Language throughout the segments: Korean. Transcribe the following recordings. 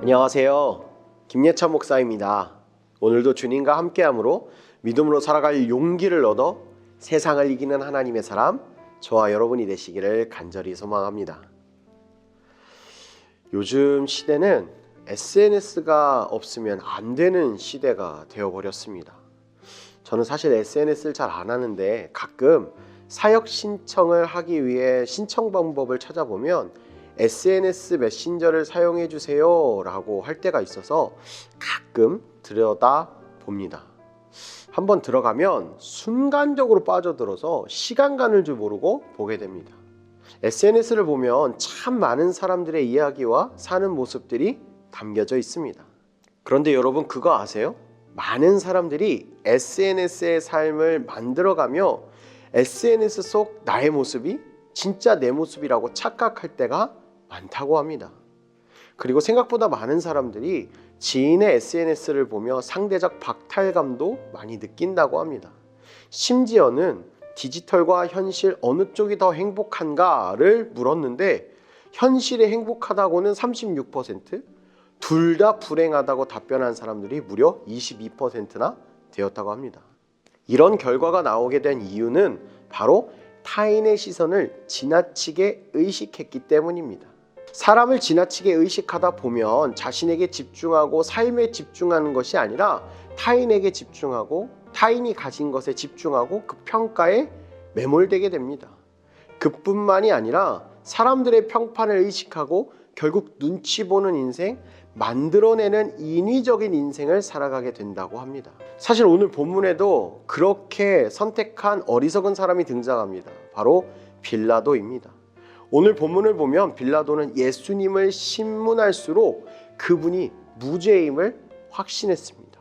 안녕하세요. 김예찬 목사입니다. 오늘도 주님과 함께함으로 믿음으로 살아갈 용기를 얻어 세상을 이기는 하나님의 사람, 저와 여러분이 되시기를 간절히 소망합니다. 요즘 시대는 SNS가 없으면 안 되는 시대가 되어버렸습니다. 저는 사실 SNS를 잘 안 하는데 가끔 사역 신청을 하기 위해 신청 방법을 찾아보면 SNS 메신저를 사용해 주세요 라고 할 때가 있어서 가끔 들여다 봅니다. 한번 들어가면 순간적으로 빠져들어서 시간 가는 줄 모르고 보게 됩니다. SNS를 보면 참 많은 사람들의 이야기와 사는 모습들이 담겨져 있습니다. 그런데 여러분 그거 아세요? 많은 사람들이 SNS의 삶을 만들어가며 SNS 속 나의 모습이 진짜 내 모습이라고 착각할 때가 많다고 합니다. 그리고 생각보다 많은 사람들이 지인의 SNS를 보며 상대적 박탈감도 많이 느낀다고 합니다. 심지어는 디지털과 현실 어느 쪽이 더 행복한가를 물었는데 현실이 행복하다고는 36%, 둘 다 불행하다고 답변한 사람들이 무려 22%나 되었다고 합니다. 이런 결과가 나오게 된 이유는 바로 타인의 시선을 지나치게 의식했기 때문입니다. 사람을 지나치게 의식하다 보면 자신에게 집중하고 삶에 집중하는 것이 아니라 타인에게 집중하고 타인이 가진 것에 집중하고 그 평가에 매몰되게 됩니다. 그뿐만이 아니라 사람들의 평판을 의식하고 결국 눈치 보는 인생, 만들어내는 인위적인 인생을 살아가게 된다고 합니다. 사실 오늘 본문에도 그렇게 선택한 어리석은 사람이 등장합니다. 바로 빌라도입니다. 오늘 본문을 보면 빌라도는 예수님을 신문할수록 그분이 무죄임을 확신했습니다.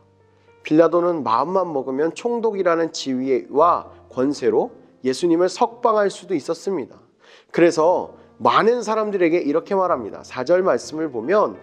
빌라도는 마음만 먹으면 총독이라는 지위와 권세로 예수님을 석방할 수도 있었습니다. 그래서 많은 사람들에게 이렇게 말합니다. 4절 말씀을 보면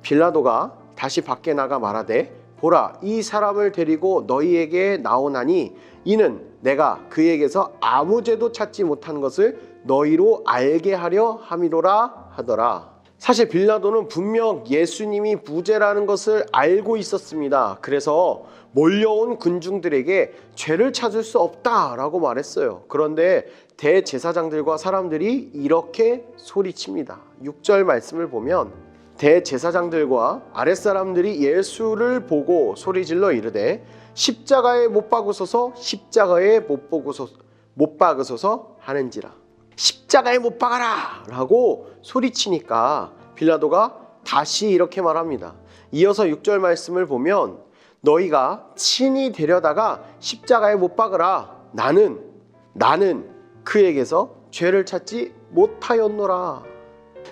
빌라도가 다시 밖에 나가 말하되 보라 이 사람을 데리고 너희에게 나오나니 이는 내가 그에게서 아무 죄도 찾지 못한 것을 너희로 알게 하려 함이로라 하더라. 사실 빌라도는 분명 예수님이 무죄라는 것을 알고 있었습니다. 그래서 몰려온 군중들에게 죄를 찾을 수 없다라고 말했어요. 그런데 대제사장들과 사람들이 이렇게 소리칩니다. 6절 말씀을 보면 대제사장들과 아랫사람들이 예수를 보고 소리질러 이르되 십자가에 못 박으소서 십자가에 못 박으소서 하는지라. 십자가에 못 박아라 라고 소리치니까 빌라도가 다시 이렇게 말합니다. 이어서 6절 말씀을 보면 너희가 친히 데려다가 십자가에 못 박으라. 나는 그에게서 죄를 찾지 못하였노라.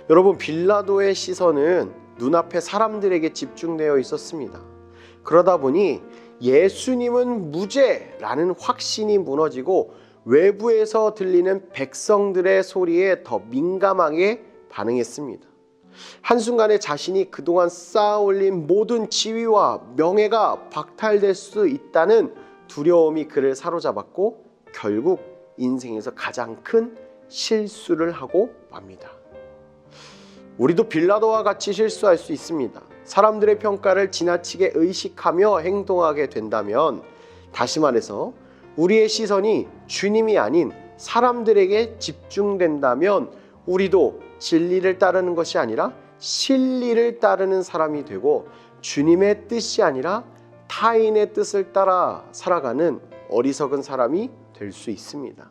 여러분 빌라도의 시선은 눈앞에 사람들에게 집중되어 있었습니다. 그러다 보니 예수님은 무죄라는 확신이 무너지고 외부에서 들리는 백성들의 소리에 더 민감하게 반응했습니다. 한순간에 자신이 그동안 쌓아올린 모든 지위와 명예가 박탈될 수 있다는 두려움이 그를 사로잡았고 결국 인생에서 가장 큰 실수를 하고 맙니다. 우리도 빌라도와 같이 실수할 수 있습니다. 사람들의 평가를 지나치게 의식하며 행동하게 된다면 다시 말해서 우리의 시선이 주님이 아닌 사람들에게 집중된다면 우리도 진리를 따르는 것이 아니라 실리를 따르는 사람이 되고 주님의 뜻이 아니라 타인의 뜻을 따라 살아가는 어리석은 사람이 될 수 있습니다.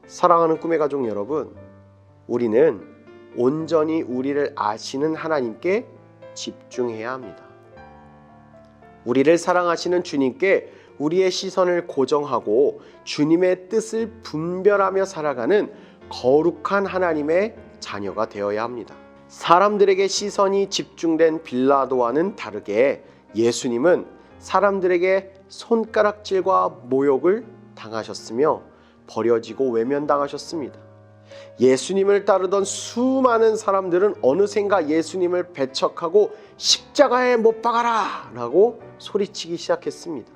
사랑하는 꿈의 가족 여러분, 우리는 온전히 우리를 아시는 하나님께 집중해야 합니다. 우리를 사랑하시는 주님께 우리의 시선을 고정하고 주님의 뜻을 분별하며 살아가는 거룩한 하나님의 자녀가 되어야 합니다. 사람들에게 시선이 집중된 빌라도와는 다르게 예수님은 사람들에게 손가락질과 모욕을 당하셨으며 버려지고 외면당하셨습니다. 예수님을 따르던 수많은 사람들은 어느샌가 예수님을 배척하고 십자가에 못 박아라 라고 소리치기 시작했습니다.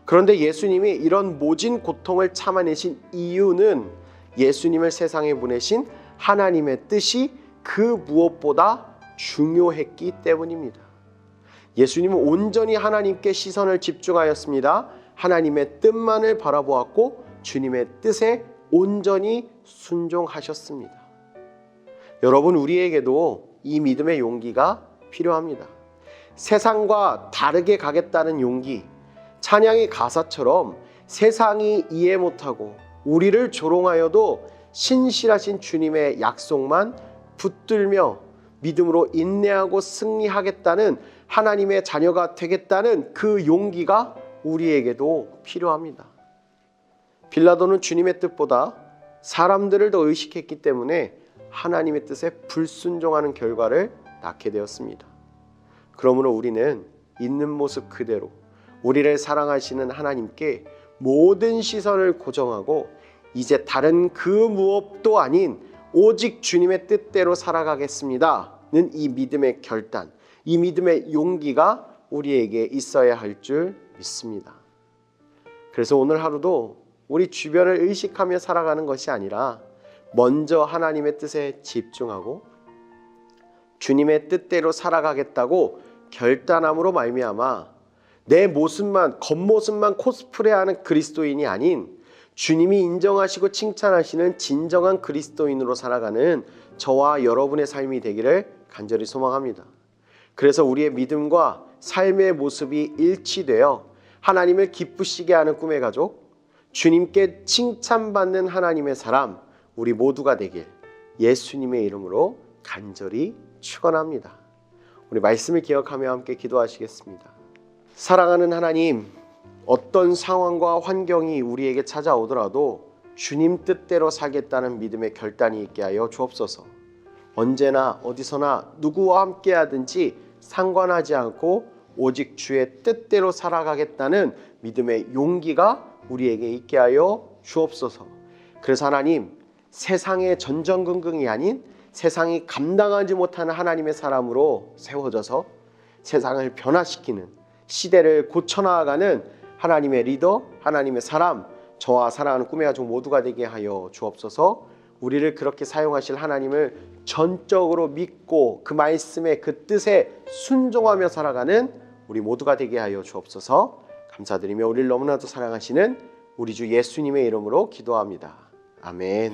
그런데 예수님이 이런 모진 고통을 참아내신 이유는 예수님을 세상에 보내신 하나님의 뜻이 그 무엇보다 중요했기 때문입니다. 예수님은 온전히 하나님께 시선을 집중하였습니다. 하나님의 뜻만을 바라보았고 주님의 뜻에 온전히 순종하셨습니다. 여러분, 우리에게도 이 믿음의 용기가 필요합니다. 세상과 다르게 가겠다는 용기, 찬양의 가사처럼 세상이 이해 못하고 우리를 조롱하여도 신실하신 주님의 약속만 붙들며 믿음으로 인내하고 승리하겠다는 하나님의 자녀가 되겠다는 그 용기가 우리에게도 필요합니다. 빌라도는 주님의 뜻보다 사람들을 더 의식했기 때문에 하나님의 뜻에 불순종하는 결과를 낳게 되었습니다. 그러므로 우리는 있는 모습 그대로 우리를 사랑하시는 하나님께 모든 시선을 고정하고 이제 다른 그 무엇도 아닌 오직 주님의 뜻대로 살아가겠습니다는 이 믿음의 결단, 이 믿음의 용기가 우리에게 있어야 할 줄 믿습니다. 그래서 오늘 하루도 우리 주변을 의식하며 살아가는 것이 아니라 먼저 하나님의 뜻에 집중하고 주님의 뜻대로 살아가겠다고 결단함으로 말미암아 내 모습만, 겉모습만 코스프레하는 그리스도인이 아닌 주님이 인정하시고 칭찬하시는 진정한 그리스도인으로 살아가는 저와 여러분의 삶이 되기를 간절히 소망합니다. 그래서 우리의 믿음과 삶의 모습이 일치되어 하나님을 기쁘시게 하는 꿈의 가족, 주님께 칭찬받는 하나님의 사람, 우리 모두가 되길 예수님의 이름으로 간절히 축원합니다. 우리 말씀을 기억하며 함께 기도하시겠습니다. 사랑하는 하나님, 어떤 상황과 환경이 우리에게 찾아오더라도 주님 뜻대로 살겠다는 믿음의 결단이 있게 하여 주옵소서. 언제나 어디서나 누구와 함께 하든지 상관하지 않고 오직 주의 뜻대로 살아가겠다는 믿음의 용기가 우리에게 있게 하여 주옵소서. 그래서 하나님, 세상의 전전긍긍이 아닌 세상이 감당하지 못하는 하나님의 사람으로 세워져서 세상을 변화시키는, 시대를 고쳐나가는 하나님의 리더, 하나님의 사람, 저와 사랑하는 꿈의 가족 모두가 되게 하여 주옵소서. 우리를 그렇게 사용하실 하나님을 전적으로 믿고 그 말씀에, 그 뜻에 순종하며 살아가는 우리 모두가 되게 하여 주옵소서. 감사드리며 우리를 너무나도 사랑하시는 우리 주 예수님의 이름으로 기도합니다. 아멘.